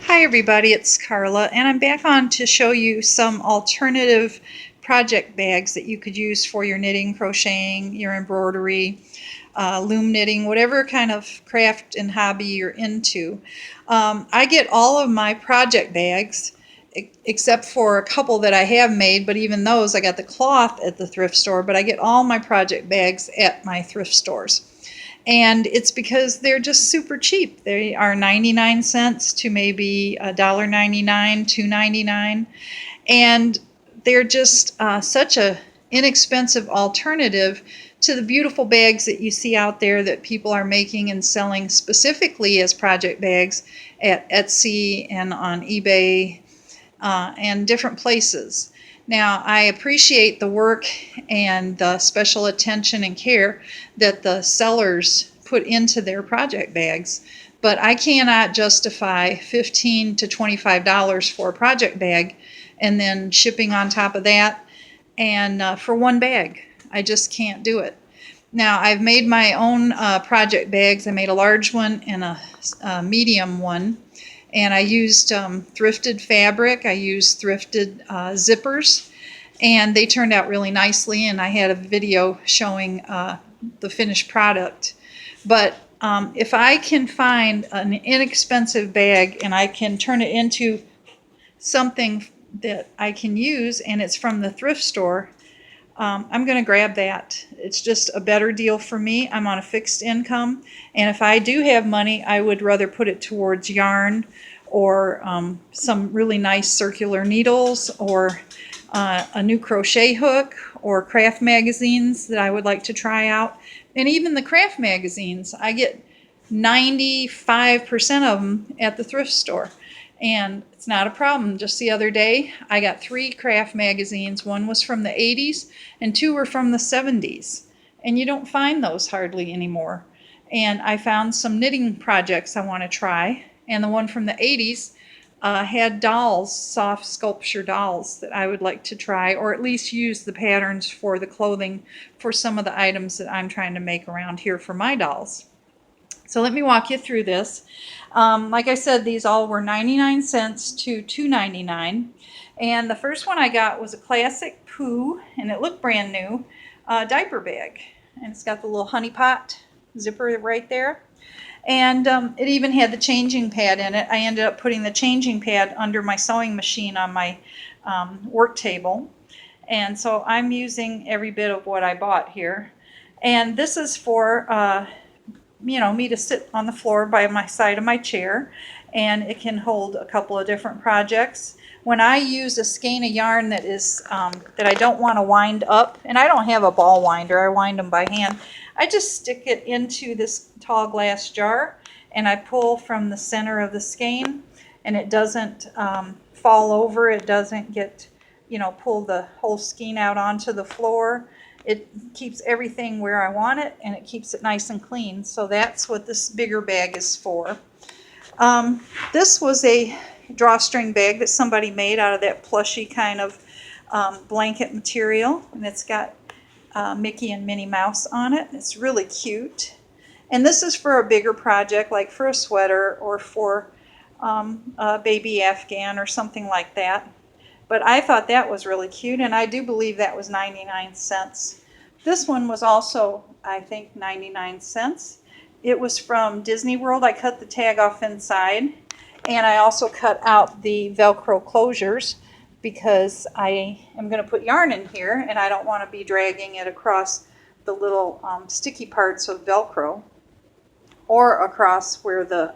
Hi everybody, it's Carla, and I'm back on to show you some alternative project bags that you could use for your knitting, crocheting, your embroidery, loom knitting, whatever kind of craft and hobby you're into. I get all of my project bags except for a couple that I have made, but even those I got the cloth at the thrift store, but I get all my project bags at my thrift stores. And it's because they're just super cheap. They are 99 cents to maybe $1.99, $2.99, and they're just such a inexpensive alternative to the beautiful bags that you see out there that people are making and selling specifically as project bags at Etsy and on eBay and different places. Now, I appreciate the work and the special attention and care that the sellers put into their project bags, but I cannot justify $15 to $25 for a project bag and then shipping on top of that and for one bag. I just can't do it. Now, I've made my own project bags. I made a large one and a medium one. And I used thrifted fabric. I used thrifted zippers. And they turned out really nicely. And I had a video showing the finished product. But if I can find an inexpensive bag and I can turn it into something that I can use and it's from the thrift store, I'm going to grab that. It's just a better deal for me. I'm on a fixed income, and if I do have money, I would rather put it towards yarn or some really nice circular needles or a new crochet hook or craft magazines that I would like to try out. And even the craft magazines, I get 95% of them at the thrift store. And it's not a problem. Just the other day, I got 3 craft magazines. One was from the 80s and 2 were from the 70s. And you don't find those hardly anymore. And I found some knitting projects I want to try. And the one from the 80s had dolls, soft sculpture dolls that I would like to try, or at least use the patterns for the clothing for some of the items that I'm trying to make around here for my dolls. So let me walk you through this. Like I said, these all were 99 cents to $2.99. And the first one I got was a classic Pooh, and it looked brand new, diaper bag. And it's got the little honey pot zipper right there. And it even had the changing pad in it. I ended up putting the changing pad under my sewing machine on my work table. And so I'm using every bit of what I bought here. And this is for me to sit on the floor by my side of my chair, and it can hold a couple of different projects. When I use a skein of yarn that is that I don't want to wind up, and I don't have a ball winder, I wind them by hand, I just stick it into this tall glass jar and I pull from the center of the skein, and it doesn't fall over, it doesn't get, pull the whole skein out onto the floor. It keeps everything where I want it, and it keeps it nice and clean. So that's what this bigger bag is for. This was a drawstring bag that somebody made out of that plushy kind of blanket material, and it's got Mickey and Minnie Mouse on it. It's really cute. And this is for a bigger project, like for a sweater or for a baby Afghan or something like that. But I thought that was really cute, and I do believe that was 99 cents. This one was also, I think, 99 cents. It was from Disney World. I cut the tag off inside, and I also cut out the Velcro closures because I am going to put yarn in here, and I don't want to be dragging it across the little sticky parts of Velcro or across where the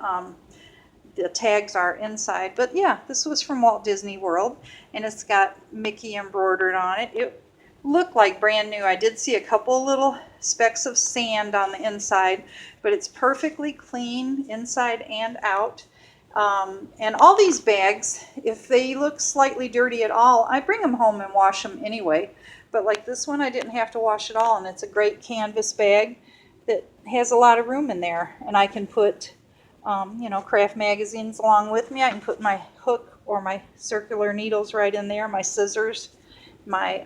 tags are inside. But yeah, this was from Walt Disney World, and it's got Mickey embroidered on it. It looked like brand new. I did see a couple little specks of sand on the inside, but it's perfectly clean inside and out. And all these bags, if they look slightly dirty at all, I bring them home and wash them anyway. But like this one, I didn't have to wash at all, and it's a great canvas bag that has a lot of room in there, and I can put craft magazines along with me. I can put my hook or my circular needles right in there, my scissors, my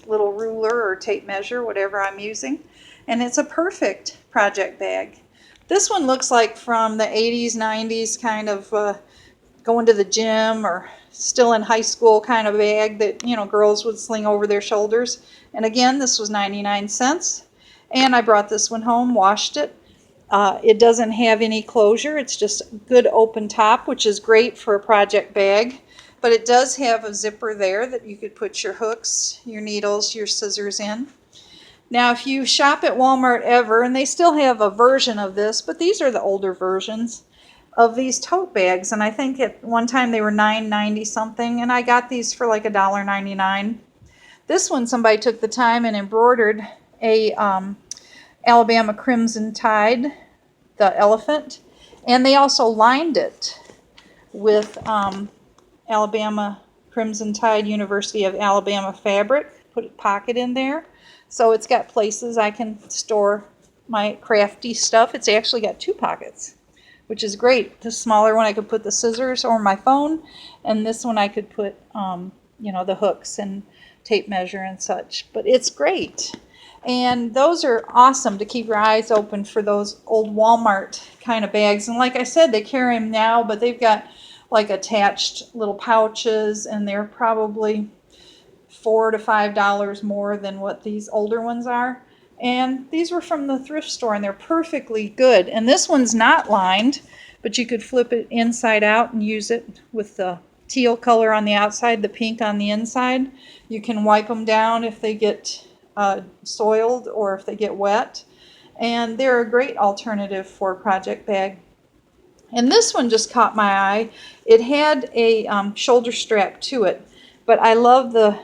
little ruler or tape measure, whatever I'm using. And it's a perfect project bag. This one looks like from the 80s, 90s kind of going to the gym or still in high school kind of bag that, girls would sling over their shoulders. And again, this was 99 cents. And I brought this one home, washed it. It doesn't have any closure. It's just a good open top, which is great for a project bag. But it does have a zipper there that you could put your hooks, your needles, your scissors in. Now, if you shop at Walmart ever, and they still have a version of this, but these are the older versions of these tote bags. And I think at one time they were $9.90 something, and I got these for like $1.99. This one, somebody took the time and embroidered a Alabama Crimson Tide, the elephant, and they also lined it with Alabama Crimson Tide University of Alabama fabric, put a pocket in there. So it's got places I can store my crafty stuff. It's actually got 2 pockets, which is great. The smaller one I could put the scissors or my phone, and this one I could put, the hooks and tape measure and such. But it's great. And those are awesome to keep your eyes open for those old Walmart kind of bags. And like I said, they carry them now, but they've got like attached little pouches, and they're probably $4 to $5 more than what these older ones are. And these were from the thrift store, and they're perfectly good. And this one's not lined, but you could flip it inside out and use it with the teal color on the outside, the pink on the inside. You can wipe them down if they get soiled or if they get wet. And they're a great alternative for a project bag. And this one just caught my eye. It had a shoulder strap to it, but I love the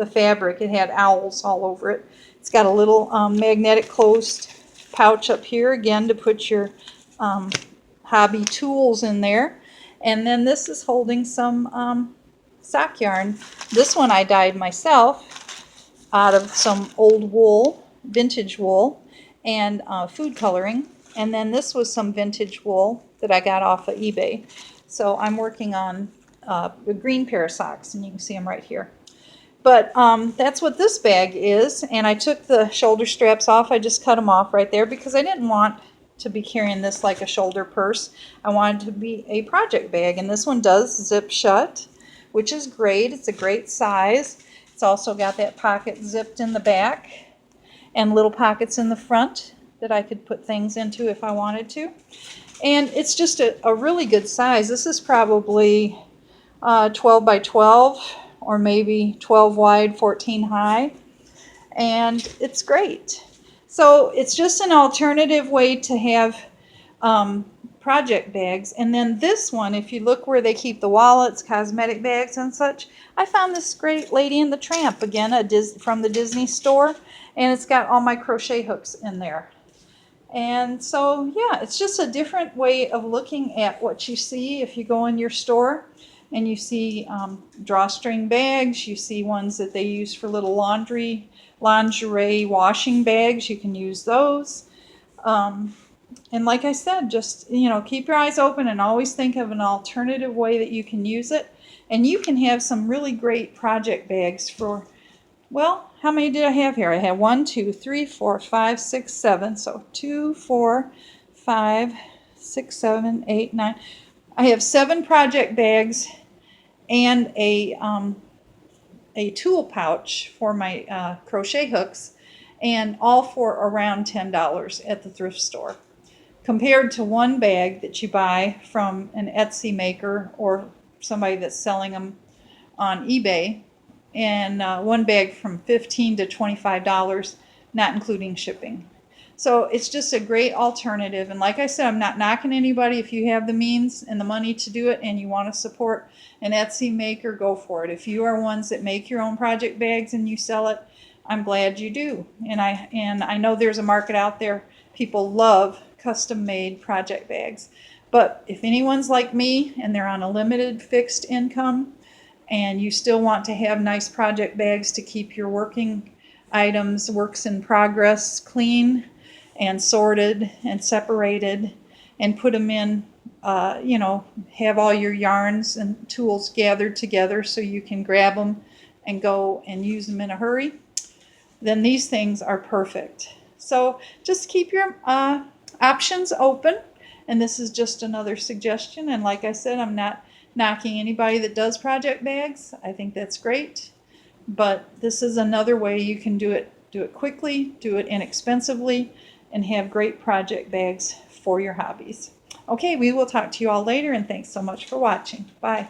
fabric. It had owls all over it. It's got a little magnetic closed pouch up here, again, to put your hobby tools in there. And then this is holding some sock yarn. This one I dyed myself out of some old wool, vintage wool, and food coloring. And then this was some vintage wool that I got off of eBay. So I'm working on a green pair of socks, and you can see them right here. But that's what this bag is, and I took the shoulder straps off. I just cut them off right there because I didn't want to be carrying this like a shoulder purse. I wanted to be a project bag, and this one does zip shut, which is great. It's a great size. It's also got that pocket zipped in the back and little pockets in the front that I could put things into if I wanted to. And it's just a really good size. This is probably 12 by 12 or maybe 12 wide, 14 high. And it's great. So it's just an alternative way to have project bags. And then this one, if you look where they keep the wallets, cosmetic bags and such, I found this great Lady and the Tramp, again, from the Disney store. And it's got all my crochet hooks in there. And so, yeah, it's just a different way of looking at what you see if you go in your store and you see drawstring bags. You see ones that they use for little lingerie washing bags. You can use those. And like I said, just, keep your eyes open and always think of an alternative way that you can use it. And you can have some really great project bags for, well, how many did I have here? I had 1, 2, 3, 4, 5, 6, 7. So 2, 4, 5, 6, 7, 8, 9. I have 7 project bags and a tool pouch for my crochet hooks, and all for around $10 at the thrift store, compared to one bag that you buy from an Etsy maker or somebody that's selling them on eBay, and one bag from $15 to $25, not including shipping. So it's just a great alternative. And like I said, I'm not knocking anybody. If you have the means and the money to do it and you want to support an Etsy maker, go for it. If you are ones that make your own project bags and you sell it, I'm glad you do. And I know there's a market out there. People love custom-made project bags. But if anyone's like me and they're on a limited fixed income and you still want to have nice project bags to keep your working items, works in progress, clean and sorted and separated, and put them in, have all your yarns and tools gathered together so you can grab them and go and use them in a hurry, then these things are perfect. So just keep your options open, And this is just another suggestion. And like I said, I'm not knocking anybody that does project bags. I think that's great. But this is another way you can do it. Do it quickly, do it inexpensively, and have great project bags for your hobbies. Okay, we will talk to you all later, and thanks so much for watching. Bye.